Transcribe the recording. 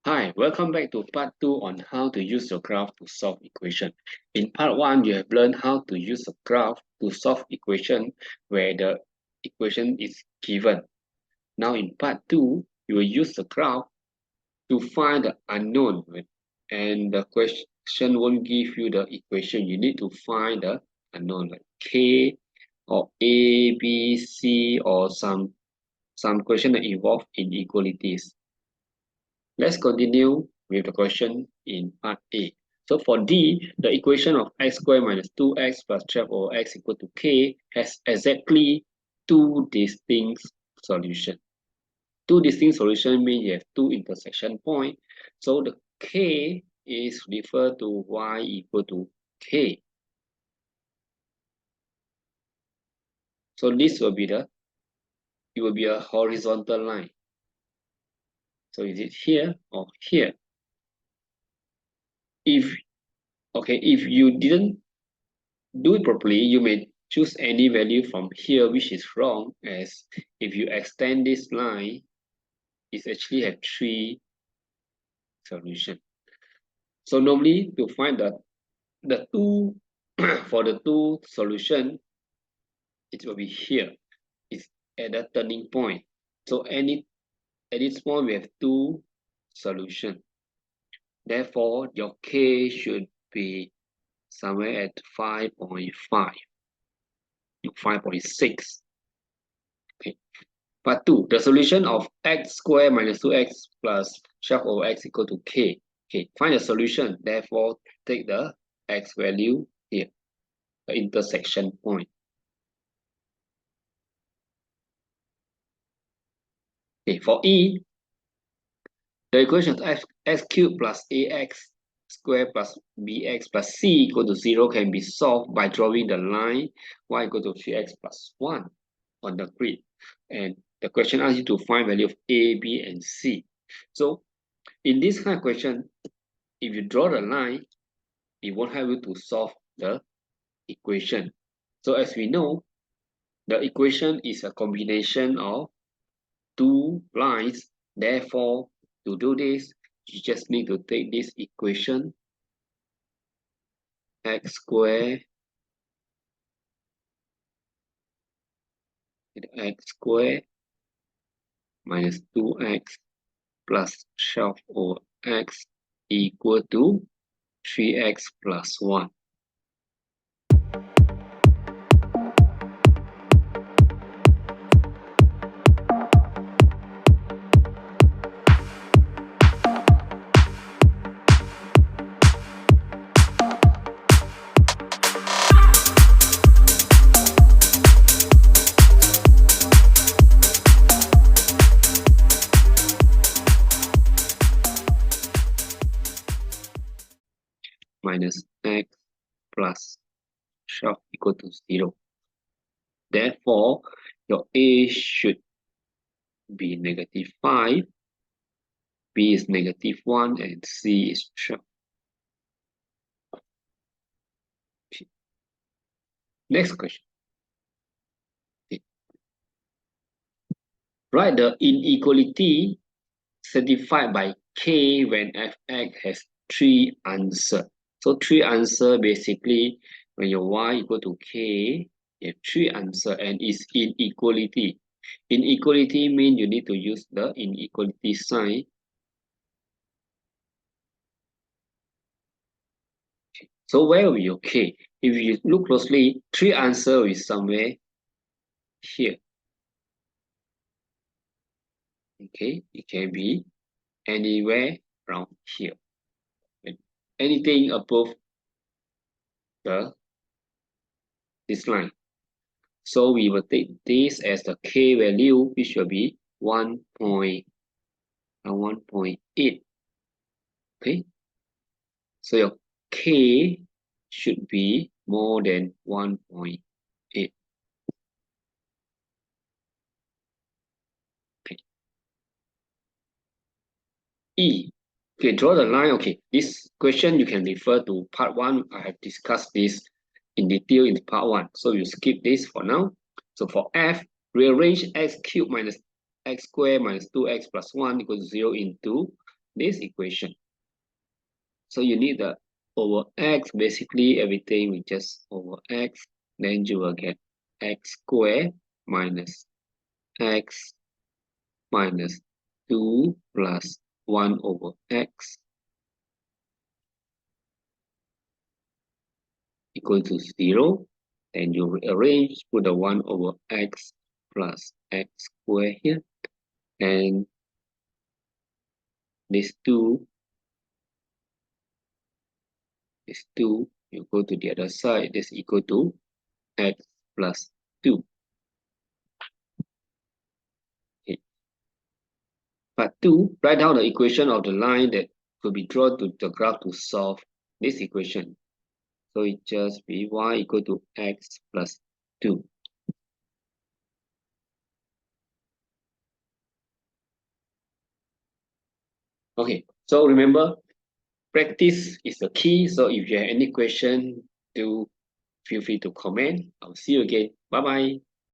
Hi, welcome back to part 2 on how to use your graph to solve equation. In part 1, you have learned how to use a graph to solve equation where the equation is given. Now in part 2, you will use the graph to find the unknown, and the question won't give you the equation. You need to find the unknown like K or A, B, C, or some question that involve inequalities. Let's continue with the question in part A. So for D, the equation of x squared minus 2x plus 12 over x equal to k has exactly two distinct solutions. Two distinct solutions mean you have two intersection points. So the k is referred to y equal to k. So this will be it will be a horizontal line. So is it here or here? If you didn't do it properly, you may choose any value from here, which is wrong, as if you extend this line, it actually have three solutions. So normally to find the two for the two solution, it will be here. It's at the turning point. So at this point we have two solutions. Therefore, your k should be somewhere at 5.5, 5.6. Okay. Part 2, the solution of x squared minus 2x plus 12 over x equal to k. Okay, find the solution. Therefore, take the x value here, the intersection point. Okay, for E, the equation of x cubed plus ax squared plus bx plus c equal to 0 can be solved by drawing the line y equal to 3x plus 1 on the grid. And the question asks you to find value of a, b, and c. So in this kind of question, if you draw the line, it won't help you to solve the equation. So as we know, the equation is a combination of two lines. Therefore, to do this, you just need to take this equation, x squared minus 2x plus 12 over x equal to 3x plus 1. Minus x plus 12 equal to 0. Therefore, your A should be negative 5, B is negative 1, and C is 12. Okay. Next question. Okay. Write the inequality certified by K when fx has three answers. So three answers basically when your y equal to k, you have three answers and it's inequality. Inequality means you need to use the inequality sign. Okay. So where will be your k? If you look closely, three answers is somewhere here. Okay, it can be anywhere around here. Anything above this line. So we will take this as the k value, which will be 1.8. Okay, so your k should be more than 1.8. Okay. E. Okay, draw the line. Okay, this question you can refer to part 1. I have discussed this in detail in part 1. So you skip this for now. So for F, rearrange x cubed minus x squared minus 2x plus 1 equals to 0 into this equation. So you need the over x, basically everything we just over x, then you will get x squared minus x minus 2 plus 1 over x equal to 0. Then you rearrange, put the 1 over x plus x squared here, and this 2, you go to the other side, this equal to x plus 2. Okay. Part 2, write down the equation of the line that could be drawn to the graph to solve this equation. So it just be y equal to x plus 2. Okay, so remember, practice is the key. So if you have any question, do feel free to comment. I'll see you again. Bye-bye.